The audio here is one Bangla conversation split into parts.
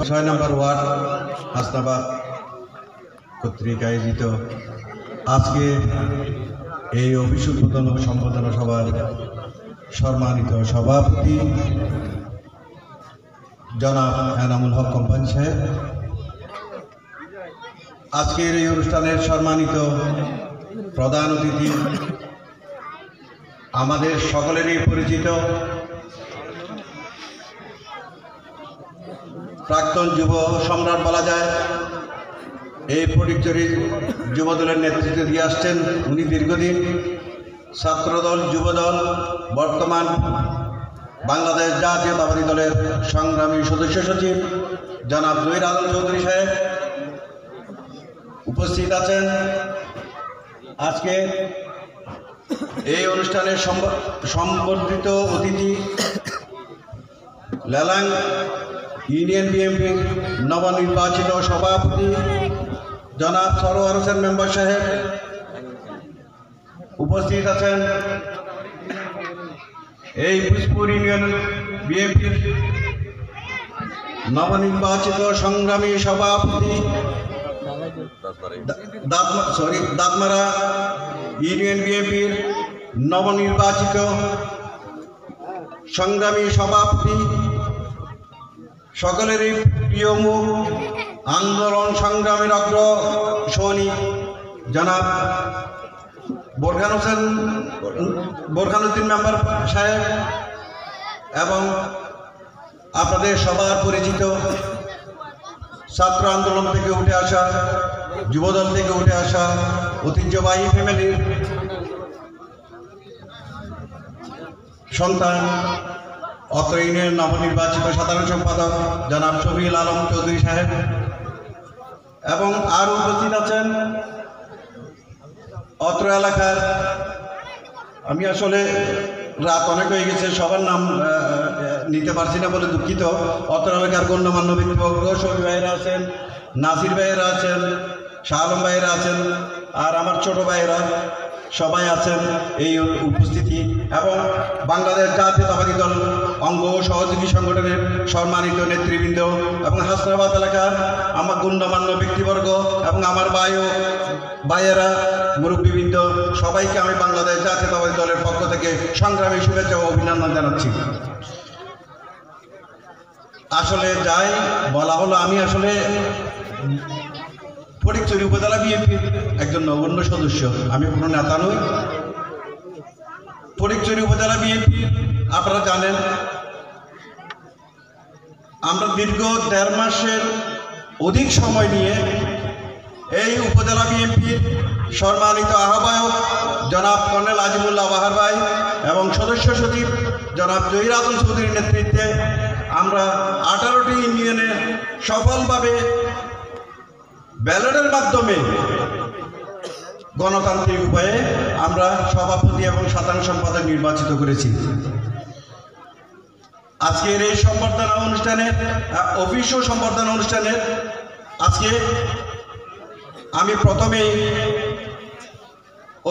ছয় নম্বর ওয়ার্ড হাসনাবাদ কর্তৃক আয়োজিত আজকে এই অফিস উদ্বোধন ও সম্বোধনা সভার সম্মানিত সভাপতি জনাব এনামুল হক কোম্পানি সাহেব, আজকের এই অনুষ্ঠানের সম্মানিত প্রধান অতিথি, আমাদের সকলেরই পরিচিত প্রাক্তন যুব সম্রাট বলা যায়, এই ফটিকছড়ি যুবদলের নেতৃত্ব দিয়ে আসছেন উনি দীর্ঘদিন, ছাত্রদল যুবদল, বর্তমান বাংলাদেশ জাতীয়তাবাদী দলের সংগ্রামী সদস্য সচিব জনাব জহির আলম চৌধুরী সাহেব উপস্থিত আছেন। আজকে এই অনুষ্ঠানের সম্বর্ধিত অতিথি লেলাং ইউনিয়ন বিএনপির নবনির্বাচিত সভাপতি জনাব সরোয়ার হোসেন মেম্বার সাহেব উপস্থিত আছেন। এই ভূজপুর ইউনিয়ন বিএনপির নবনির্বাচিত সংগ্রামী সভাপতি দাঁতমারা ইউনিয়ন বিএনপির নবনির্বাচিত সংগ্রামী সভাপতি, সকলেরই প্রিয় মুখ, আন্দোলন সংগ্রামের অগ্রসনী জনাব বোরখানউদ্দিন মেম্বার সাহেব এবং আপনাদের সবার পরিচিত ছাত্র আন্দোলন থেকে উঠে আসা, যুবদল থেকে উঠে আসা ঐতিহ্যবাহী ফ্যামিলির সন্তান, অত্র ইউনিয়নের নবনির্বাচিত সাধারণ সম্পাদক জনাব শফিউল আলম চৌধুরী সাহেব এবং আরও উপস্থিত আছেন অত্র এলাকার, আমি আসলে রাত অনেক হয়ে গেছে, সবার নাম নিতে পারছি না বলে দুঃখিত। অত্র এলাকার গণ্যমান্য ব্যক্তিবর্গ, শফি ভাইয়েরা আছেন, নাসির ভাইয়েরা আছেন, শাহ আলম ভাইয়েরা আছেন, আর আমার ছোট ভাইয়েরা সবাই আছেন এই উপস্থিতি, এবং বাংলাদেশ জাতীয়তাবাদী দল অঙ্গ ও সহযোগী সংগঠনের সম্মানিত নেতৃবৃন্দ এবং হাসনাবাদ এলাকার আমার গণ্যমান্য ব্যক্তিবর্গ এবং আমার ভাই ও ভাইয়েরা, মুরব্বীবৃন্দ, সবাইকে আমি বাংলাদেশ জাতীয়তাবাদী দলের পক্ষ থেকে সংগ্রামী শুভেচ্ছা ও অভিনন্দন জানাচ্ছি। আসলে যাই বলা হলো, আমি আসলে ফটিকছড়ি উপজেলা বিএনপির একজন নগণ্য সদস্য, আমি কোনো নেতা নই। ফটিকছড়ি উপজেলা বিএনপি আপনারা জানেন, আমরা দীর্ঘ ১.৫ মাসের অধিক সময় নিয়ে এই উপজেলা বিএনপির সম্মানিত আহ্বায়ক জনাব কর্নেল আজিমুল্লাহ বাহার ভাই এবং সদস্য সচিব জনাব জহির আলম চৌধুরীর নেতৃত্বে আমরা 18টি ইউনিয়নে সফলভাবে ব্যালটের মাধ্যমে গণতান্ত্রিক উপায়ে আমরা সভাপতি এবং সাধারণ সম্পাদক নির্বাচিত করেছি। আজকের এই সম্বর্ধনা অনুষ্ঠানের অফিস ও সম্বর্ধনা অনুষ্ঠানের আজকে আমি প্রথমেই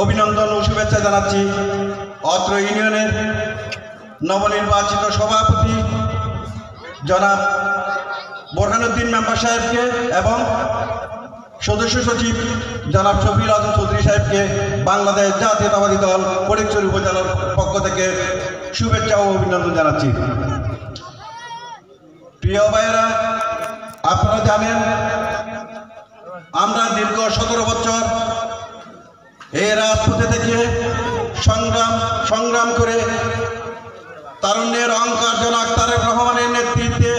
অভিনন্দন ও শুভেচ্ছা জানাচ্ছি অত্র ইউনিয়নের নবনির্বাচিত সভাপতি জনাব বোরখানউদ্দিন মেম্বার সাহেবকে এবং সদস্য সচিব জনাব শফিউল আলম চৌধুরী সাহেবকে বাংলাদেশ জাতীয়তাবাদী দল ফটিকছড়ি উপজেলার পক্ষ থেকে শুভেচ্ছা ও অভিনন্দন জানাচ্ছি। প্রিয় ভাইয়েরা, আপনারা জানেন আমরা দীর্ঘ 17 বছর এই রাজপথে থেকে সংগ্রাম করে তারুণ্যের অহংকার জনক তারেক রহমানের নেতৃত্বে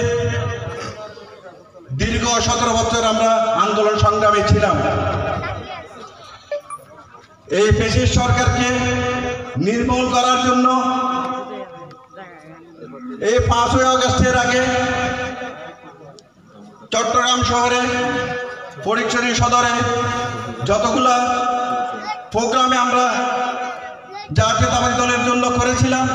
দীর্ঘ 17 বছর আমরা আন্দোলন সংগ্রামে ছিলাম। এই ফ্যাসিস্ট সরকারকে নির্মূল করার জন্য এই 5ই আগস্টের আগে চট্টগ্রাম শহরে, ফটিকছড়ি সদরে যতগুলা প্রোগ্রামে আমরা জাতীয়তাবাদী দলের জন্য করেছিলাম,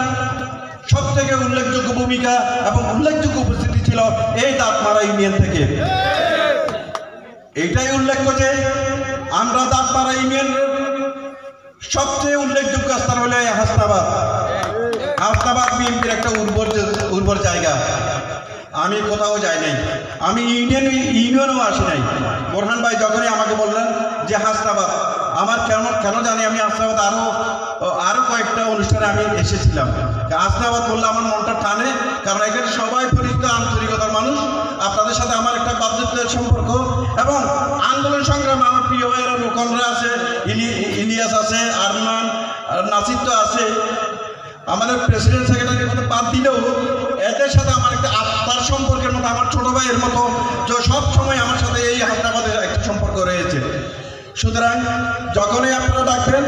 সবথেকে উল্লেখযোগ্য ভূমিকা এবং উল্লেখযোগ্য উপস্থিতি ছিল এই দাঁতমারা ইউনিয়ন থেকে। এইটাই উল্লেখ্য যে আমরা দাঁতমারা ইউনিয়নের সবচেয়ে উল্লেখযোগ্য স্থান হলো হাসনাবাদ। হাসনাবাদ বিএনপির একটা উর্বর জায়গা। আমি কোথাও যাই নাই, আমি ইউনিয়নেও আসি নাই। বোরহান ভাই যখনই আমাকে বললেন যে হাসনাবাদ, আমার কেন জানি আমি হাসনাবাদ আরও কয়েকটা অনুষ্ঠানে আমি এসেছিলাম। হাসনাবাদ বললে আমার মনটা টানে, কারণ এখানে সবাই পরিচিত আন্তরিকতার মানুষ। আপনাদের সাথে আমার একটা বাধ্যতার সম্পর্ক এবং আন্দোলন সংগ্রামে আমার প্রিয় ভাইয়েরা রোকনরা আছে, ইলিয়াস আছে, আরমান নাসির তো আছে, আমাদের প্রেসিডেন্ট সেক্রেটারির মতো বাদ দিলেও এদের সাথে আমার একটা আত্মার সম্পর্কের মতো, আমার ছোট ভাইয়ের মতো যে সব সময় আমার সাথে এই হাসনাবাদের একটা সম্পর্ক রয়েছে। সুতরাং যখনই আপনারা ডাকবেন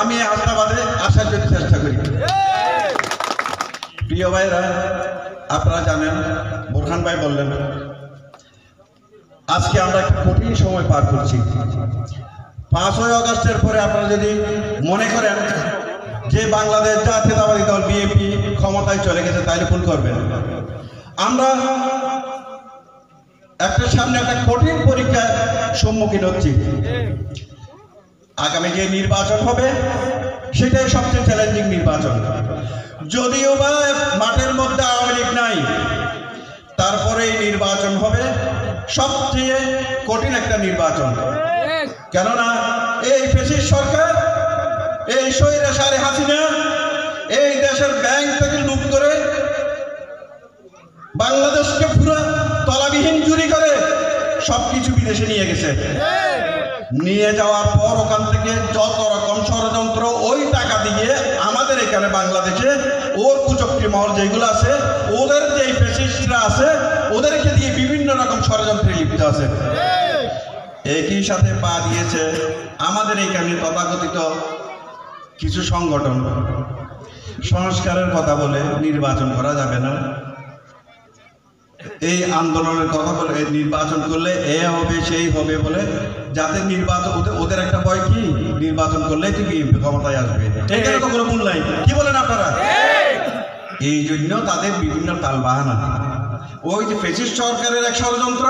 আমি হাসনাবাদে আসার জন্য চেষ্টা করি। প্রিয় ভাইরা, আপনারা জানেন, বোরহান ভাই বললেন আজকে আমরা একটা কঠিন সময় পার করছি। 5ই আগস্টের পরে আপনারা যদি মনে করেন যে বাংলাদেশ জাতীয়তাবাদী দল বিএনপি ক্ষমতায় চলে গেছে, তাইলে ভুল করবেন। আমরা সামনে একটা কঠিন পরীক্ষার সম্মুখীন হচ্ছি। আগামী যে নির্বাচন হবে সেটাই সবচেয়ে চ্যালেঞ্জিং নির্বাচন। যদিও বা মাঠের মধ্যে আওয়ামী লীগ নাই, তারপরে এই নির্বাচন হবে সবচেয়ে কঠিন একটা নির্বাচন। কেননা এই ফ্যাসিস্ট সরকার, এই স্বৈরাচারী হাসিনা এই দেশের ব্যাংক থেকে লুট করে বাংলাদেশকে পুরো তলাবিহীন চুরি করে সবকিছু বিদেশে নিয়ে গেছে। নিয়ে যাওয়ার পর ওখান থেকে যত রকম ষড়যন্ত্র ওই টাকা দিয়ে আমাদের এখানে বাংলাদেশে ওর কুচক্রী মহল যেগুলো আছে, ওদের যে ফ্যাসিস্টরা আছে, ওদেরকে দিয়ে বিভিন্ন রকম ষড়যন্ত্রে লিপ্ত আছে। একই সাথে পা দিয়েছে আমাদের এখানে তথাকথিত কিছু সংগঠন। সংস্কারের কথা বলে নির্বাচন করা যাবে না, এই আন্দোলনের কথা বলে নির্বাচন করলে এ হবে সেই হবে বলে, যাতে নির্বাচন ওদের একটা ভয় কি নির্বাচন করলে তুই বিএনপি ক্ষমতায় আসবে, এখানে তো কোনো মূল নাই। কি বলেন আপনারা? এই জন্য তাদের বিভিন্ন তাল বাহানা। ওই যে ফ্যাসিস্ট সরকারের এক ষড়যন্ত্র,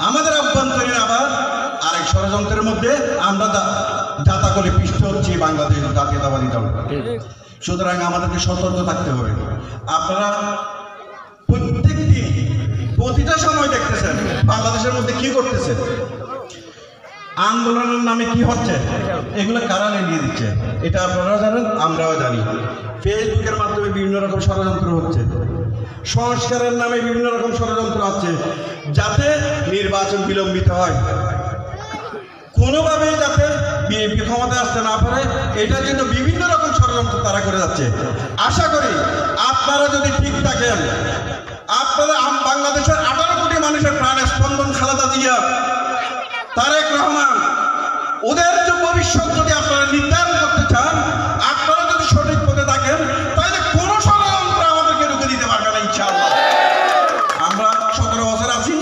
আমাদের আভ্যন্তরীণ আবার আরেক ষড়যন্ত্রের মধ্যে আমরা যাতা করে পিষ্ট হচ্ছি বাংলাদেশ জাতীয়তাবাদী দল। সুতরাং আমাদেরকে সতর্ক থাকতে হবে। আপনারা প্রত্যেক দিন প্রতিটা সময় দেখতেছেন বাংলাদেশের মধ্যে কি করতেছে, আন্দোলনের নামে কি হচ্ছে, এগুলো কারা নিয়ে দিচ্ছে, এটা আপনারা জানেন, আমরাও জানি। ফেসবুকের মাধ্যমে বিভিন্ন রকম ষড়যন্ত্র হচ্ছে, সংস্কারের নামে বিভিন্ন রকম ষড়যন্ত্র হচ্ছে, যাতে নির্বাচন বিলম্বিত হয়, কোনোভাবে যাতে বিএনপি ক্ষমতায় আসতে না পারে, এটার জন্য বিভিন্ন রকম ষড়যন্ত্র তারা করে যাচ্ছে। আশা করি আপনারা যদি ঠিক থাকেন, আপনারা বাংলাদেশের 18 কোটি মানুষের প্রাণের স্পন্দন খালেদা জিয়া, তারেক রহমান, ওদের যে ভবিষ্যৎ যদি আপনারা নির্ধারণ করতে চান, আপনারা যদি সঠিক পথে থাকেন, তাহলে কোনো ষড়যন্ত্র আমাদেরকে রুখে দিতে পারবে না ইনশাআল্লাহ। আমরা 17 বছর আছি,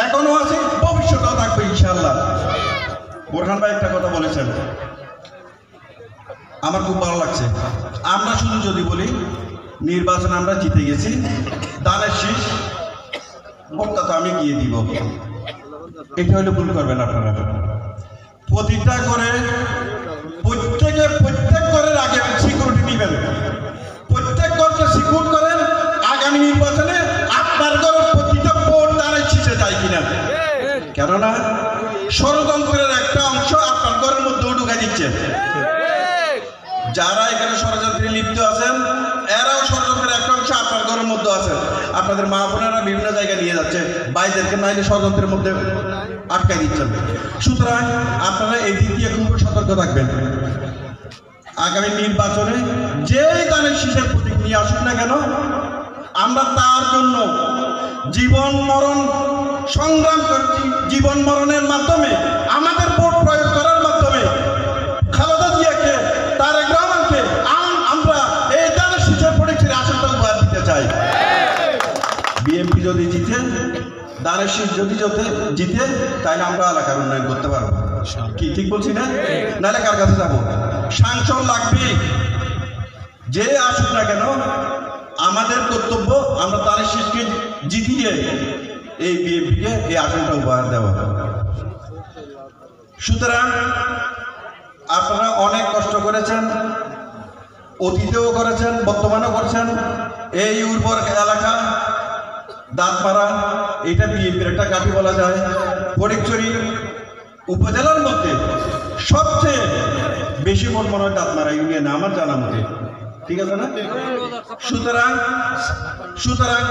এখনো আছি, ভবিষ্যতেও থাকবে ইনশাআল্লাহ। বোরহান ভাই একটা কথা বলেছেন, আমার খুব ভালো লাগছে। আমরা শুধু যদি বলি নির্বাচন আমরা জিতে গেছি, দানের শীষ ভোটটা তো আমি গিয়ে দিব, এটা হলে ভুল করবেন আপনারা। প্রতিটা করে প্রত্যেক ঘরের আগে সিকিউরিটি দিবেন, প্রত্যেক ঘরকে সিকিউর করেন। আগামী নির্বাচনে আপনার ঘরের প্রতিটা ভোট দানের শীষে যায় কিনা, কেননা ষড়যন্ত্রের একটা অংশ আপনার ঘরের মধ্যে ঢুকে দিচ্ছে। যারা এখানে ষড়যন্ত্রে লিপ্ত আছেন, এরাও ষড়যন্ত্রের একটা অংশ আপনার ঘরের মধ্যে আছে। আপনাদের মা বোনেরা বিভিন্ন জায়গায় নিয়ে যাচ্ছে, ভাইদেরকে নাইলে ষড়যন্ত্রের মধ্যে আটকাই দিচ্ছেন। সুতরাং আপনারা এই দিক দিয়ে খুব সতর্ক থাকবেন। আগামী নির্বাচনে যেই দানের শীষের প্রতীক নিয়ে আসুন না কেন, আমরা তার জন্য জীবন মরণ সংগ্রাম করছি। জীবন মরণের মাধ্যমে, আমাদের ভোট প্রয়োগ করার মাধ্যমে খালেদা জিয়াকে, তারেক রহমানকে আমরা এই দানের শীষের প্রতীকের আসনটা উপহার দিতে চাই। বিএনপি যদি জিতে, দানের শীষ যদি জিতে, তাহলে আমরা এলাকার উন্নয়ন করতে পারবো। কি ঠিক বলছি না? নাহলে কার কাছে যাবো? সাংসদ লাগবে, যে আসুক না কেন, আমাদের কর্তব্য আমরা দানের শীষকে জিতিয়ে এই বিএনপিকে এই আসনটা উপহার দেওয়া। সুতরাং আপনারা অনেক কষ্ট করেছেন, অতীতেও করেছেন, বর্তমানেও করছেন। এই উর্বর এলাকা দাঁতপাড়া, এটা বিএনপির একটা ঘাঁটি বলা যায়। ফটিকছড়ি উপজেলার মধ্যে সবচেয়ে বেশি ভোট মনে হয় দাঁতমারা ইউনিয়নে আমার জানা মতে, ঠিক আছে না? সুতরাং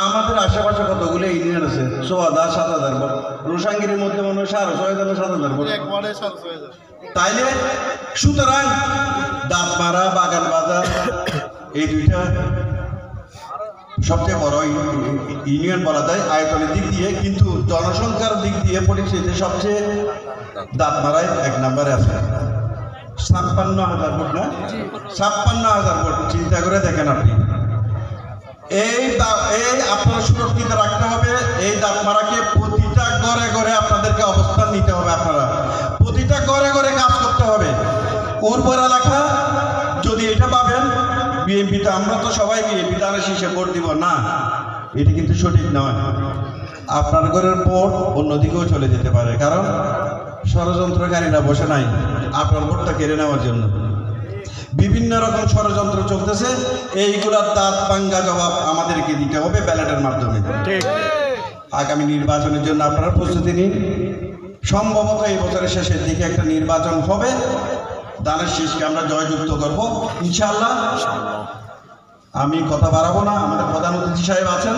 আমাদের আশেপাশে কতগুলো ইউনিয়ন আছে, 6000-7000 ভোট। রোসাঙ্গিরির মধ্যে মনে হয় 6,500-7,000 ভোট। তাইলে সুতরাং দাঁতমারা, বাগান বাজার এই দুইটা সবচেয়ে বড় ইউনিয়ন বলা যায় আয়তনের দিক দিয়ে, কিন্তু জনসংখ্যার দিক দিয়ে ফটিকছড়িতে সবচেয়ে দাঁতমারায় 1 নম্বরে আছে। 56,000 ভোট না? 56,000 ভোট। চিন্তা করে দেখেন আপনি। এই আপনারা সুরক্ষিত রাখতে হবে। এই দাঁতমারাকে প্রতিটা ঘরে ঘরে আপনাদেরকে অবস্থান নিতে হবে। আপনারা প্রতিটা ঘরে ঘরে কাজ করতে হবে। উর্বর এলাকা যদি এটা পাবেন বিএনপিতে, আমরা তো সবাই বিএনপি তারা শীর্ষে ভোট দিব না, এটি কিন্তু সঠিক নয়। আপনার ঘরের ভোট অন্যদিকেও চলে যেতে পারে, কারণ ষড়যন্ত্রকারীরা বসে নাই আপনার ভোটটা কেড়ে নেওয়ার জন্য। বিভিন্ন রকম ষড়যন্ত্র চলতেছে, এইগুলার দাঁত ভাঙ্গা জবাব আমাদেরকে দিতে হবে ব্যালটের মাধ্যমে। আগামী নির্বাচনের জন্য আপনারা প্রস্তুতি নিন। সম্ভবত এই বছরের শেষের দিকে একটা নির্বাচন হবে, দানের শীষকে আমরা জয়যুক্ত করবো ইনশাআল্লাহ। আমি কথা বাড়াবো না, আমাদের প্রধান অতিথি সাহেব আছেন,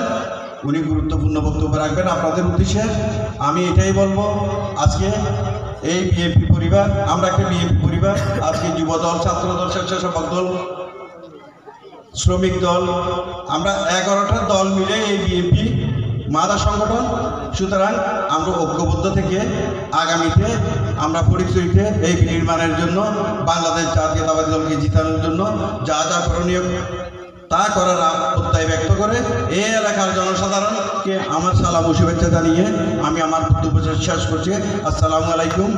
উনি গুরুত্বপূর্ণ বক্তব্য রাখবেন আপনাদের উদ্দেশ্যে। আমি এটাই বলবো, আজকে এই বিএনপি পরিবার, আমরা একটা বিএনপি পরিবার। আজকে যুবদল, ছাত্রদল, স্বেচ্ছাসেবক দল, শ্রমিক দল, আমরা 11টা দল মিলে এই বিএনপি মাদা সংগঠন। সুতরাং আমরা ঐক্যবদ্ধ থেকে আগামীতে আমরা ফটিকছড়িতে এই নির্মাণের জন্য, বাংলাদেশ জাতীয়তাবাদী দলকে জিতানোর জন্য যা যা করণীয় তা করার প্রত্যয় ব্যক্ত করে এই এলাকার জনসাধারণকে আমার সালাম ও শুভেচ্ছা জানিয়ে আমি আমার বক্তব্য শেষ করছি। আসসালামু আলাইকুম।